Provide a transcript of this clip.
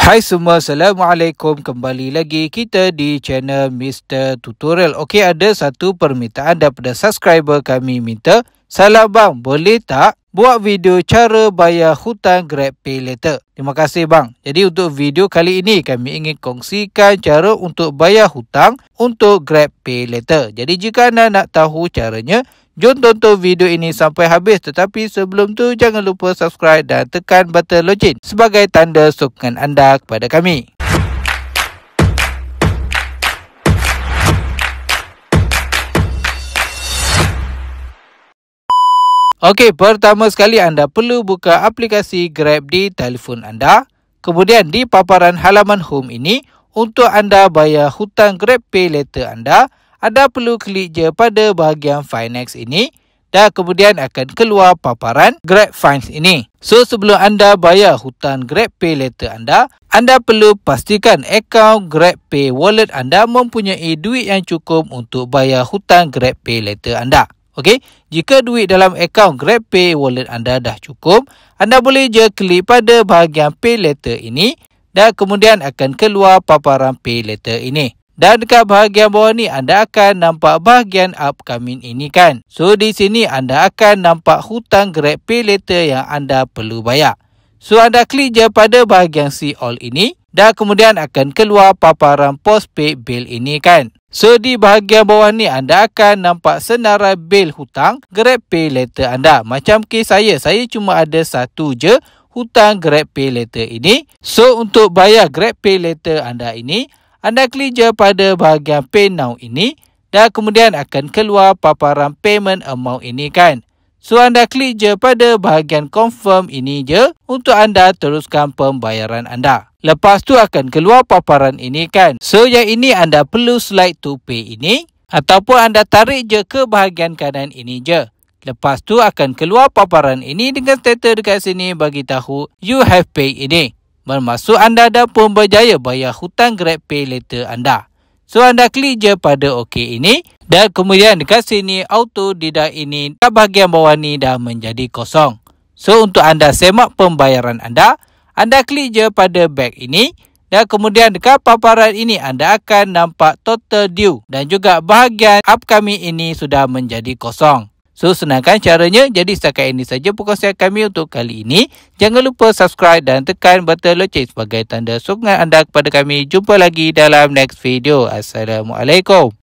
Hai semua, Assalamualaikum. Kembali lagi kita di channel Mr. Tutorial. Okey, ada satu permintaan daripada subscriber kami minta, "Salam bang, boleh tak buat video cara bayar hutang GrabPay later?" Terima kasih bang. Jadi untuk video kali ini kami ingin kongsikan cara untuk bayar hutang untuk GrabPay later. Jadi jika anda nak tahu caranya, jom tonton video ini sampai habis. Tetapi sebelum tu jangan lupa subscribe dan tekan button loceng sebagai tanda sokongan anda kepada kami. Okey, pertama sekali anda perlu buka aplikasi Grab di telefon anda. Kemudian di paparan halaman home ini, untuk anda bayar hutang GrabPay later anda perlu klik je pada bahagian finance ini dan kemudian akan keluar paparan Grab Finance ini. So sebelum anda bayar hutang GrabPay later anda perlu pastikan akaun GrabPay wallet anda mempunyai duit yang cukup untuk bayar hutang GrabPay later anda. Okey, jika duit dalam akaun GrabPay wallet anda dah cukup, anda boleh je klik pada bahagian Pay Later ini dan kemudian akan keluar paparan Pay Later ini. Dan dekat bahagian bawah ni anda akan nampak bahagian upcoming ini kan. So di sini anda akan nampak hutang GrabPay later yang anda perlu bayar. So anda klik je pada bahagian See All ini dan kemudian akan keluar paparan Postpaid Bill ini kan. So di bahagian bawah ni anda akan nampak senarai bil hutang GrabPay later anda. Macam kes saya cuma ada satu je hutang GrabPay later ini. So untuk bayar GrabPay later anda ini, anda klik je pada bahagian Pay Now ini dan kemudian akan keluar paparan payment amount ini kan. So anda klik je pada bahagian Confirm ini je untuk anda teruskan pembayaran anda. Lepas tu akan keluar paparan ini kan. So yang ini anda perlu slide to pay ini ataupun anda tarik je ke bahagian kanan ini je. Lepas tu akan keluar paparan ini dengan status dekat sini bagi tahu you have paid ini. Bermaksud anda dah pun berjaya bayar hutang GrabPay later anda. So anda klik je pada OK ini dan kemudian dekat sini auto deduct ini kat bahagian bawah ni dah menjadi kosong. So untuk anda semak pembayaran anda klik je pada back ini dan kemudian dekat paparan ini anda akan nampak total due dan juga bahagian upcoming ini sudah menjadi kosong. So senangkan caranya. Jadi setakat ini saja perkongsian kami untuk kali ini. Jangan lupa subscribe dan tekan button loceng sebagai tanda sokongan anda kepada kami. Jumpa lagi dalam next video. Assalamualaikum.